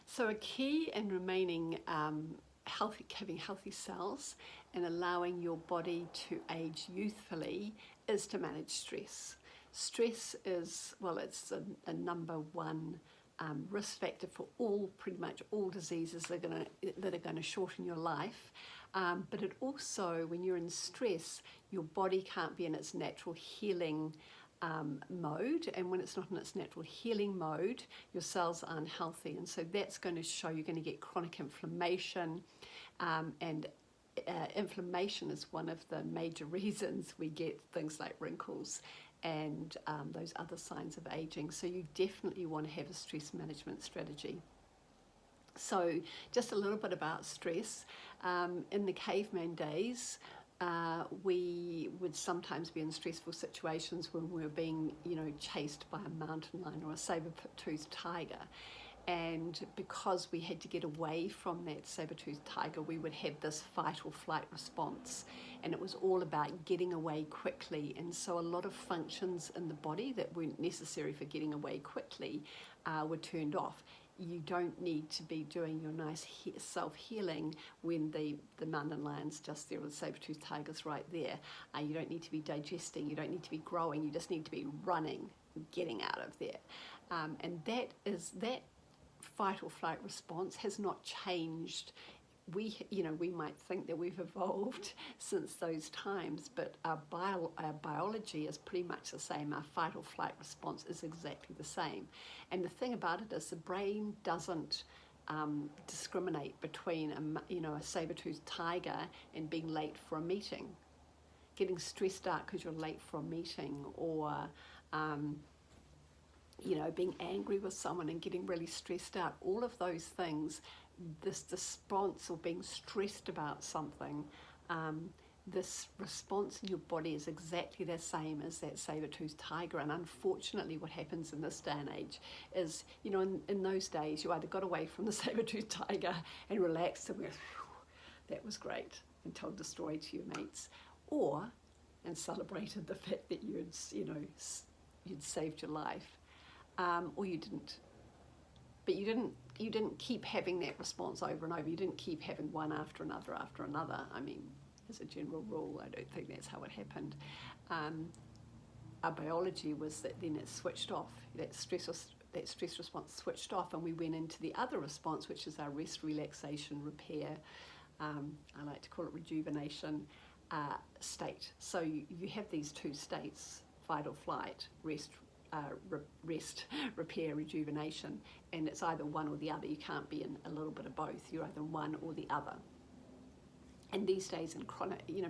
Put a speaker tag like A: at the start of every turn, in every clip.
A: So a key in remaining having healthy cells and allowing your body to age youthfully is to manage stress. Stress is, well, it's a number one risk factor for pretty much all diseases that are going to shorten your life. But it also, when you're in stress, your body can't be in its natural healing mode, and when it's not in its natural healing mode, your cells aren't healthy, and so that's going to show you're going to get chronic inflammation, and inflammation is one of the major reasons we get things like wrinkles and those other signs of aging. So you definitely want to have a stress management strategy. So just a little bit about stress. In the caveman days, we would sometimes be in stressful situations when we were being, chased by a mountain lion or a saber-toothed tiger. And because we had to get away from that saber-toothed tiger, we would have this fight or flight response. And it was all about getting away quickly. And so a lot of functions in the body that weren't necessary for getting away quickly were turned off. You don't need to be doing your nice self-healing when the mountain lion's just there or the saber-toothed tiger's right there. You don't need to be digesting, you don't need to be growing, you just need to be running, getting out of there. And that fight or flight response has not changed. We might think that we've evolved since those times, but our biology is pretty much the same. Our fight or flight response is exactly the same. And the thing about it is the brain doesn't discriminate between a saber-toothed tiger and being late for a meeting, getting stressed out because you're late for a meeting, or being angry with someone and getting really stressed out. All of those things, this response or being stressed about something, this response in your body is exactly the same as that saber-toothed tiger. And unfortunately what happens in this day and age is, in those days you either got away from the saber-toothed tiger and relaxed and went, that was great, and told the story to your mates, and celebrated the fact that you'd saved your life. Or you didn't. But you didn't keep having that response over and over. You didn't keep having one after another after another. I mean, as a general rule, I don't think that's how it happened. Our biology was that then it switched off. That stress response switched off, and we went into the other response, which is our rest, relaxation, repair. I like to call it rejuvenation state. So you have these two states: fight or flight, rest, repair, rejuvenation, and it's either one or the other. You can't be in a little bit of both. You're either one or the other. And these days in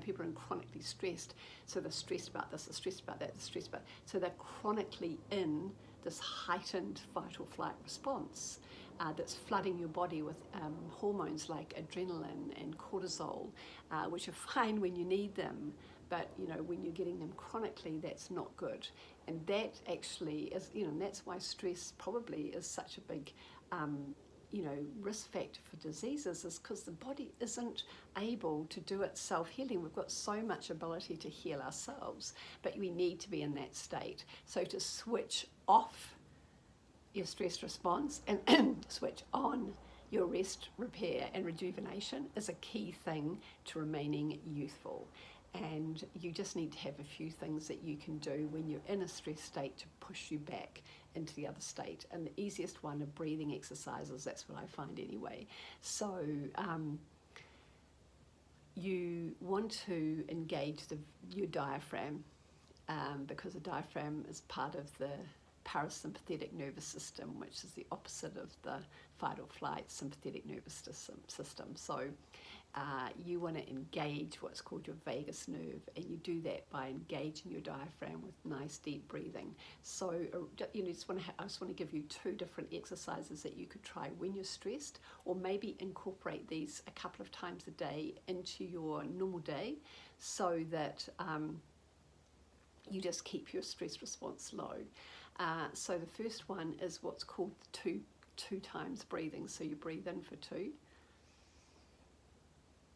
A: people are chronically stressed, so they're stressed about this, they're stressed about that, they're stressed about, so they're chronically in this heightened fight or flight response that's flooding your body with hormones like adrenaline and cortisol, which are fine when you need them, but when you're getting them chronically, that's not good. And that actually is, that's why stress probably is such a big risk factor for diseases, is because the body isn't able to do its self-healing. We've got so much ability to heal ourselves, but we need to be in that state. So to switch off your stress response and switch on your rest, repair and rejuvenation is a key thing to remaining youthful. And you just need to have a few things that you can do when you're in a stress state to push you back into the other state. And the easiest one are breathing exercises. That's what I find anyway. So you want to engage your diaphragm, because the diaphragm is part of the parasympathetic nervous system, which is the opposite of the fight or flight sympathetic nervous system. So you want to engage what's called your vagus nerve, and you do that by engaging your diaphragm with nice deep breathing. So I just want to give you two different exercises that you could try when you're stressed, or maybe incorporate these a couple of times a day into your normal day, so that you just keep your stress response low. So the first one is what's called two times breathing. So you breathe in for 2,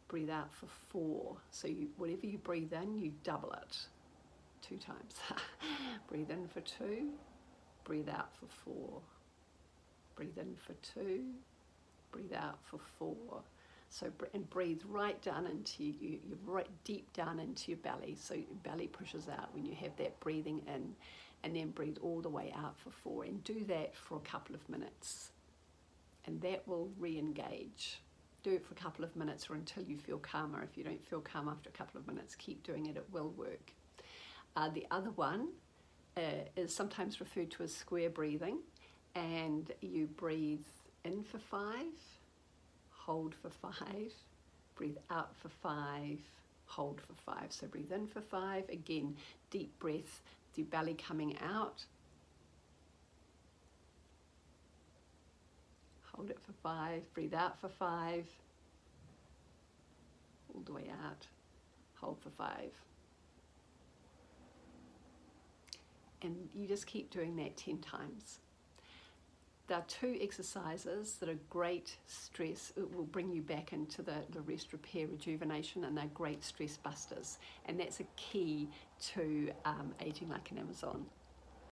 A: breathe out for 4. So whatever you breathe in, you double it 2 times. Breathe in for 2, breathe out for 4. Breathe in for 2, breathe out for 4. So, and breathe right down into you, right deep down into your belly. So your belly pushes out when you have that breathing in, and then breathe all the way out for 4. And do that for a couple of minutes. And that will re-engage. Do it for a couple of minutes or until you feel calmer. If you don't feel calm after a couple of minutes, keep doing it, it will work. The other one is sometimes referred to as square breathing, and you breathe in for 5, hold for 5, breathe out for 5, hold for 5. So breathe in for 5, again, deep breath, the belly coming out. Hold it for 5, breathe out for 5, all the way out, hold for 5. And you just keep doing that 10 times. There are 2 exercises that are great stress, it will bring you back into the rest, repair, rejuvenation, and they're great stress busters. And that's a key to aging like an Amazon.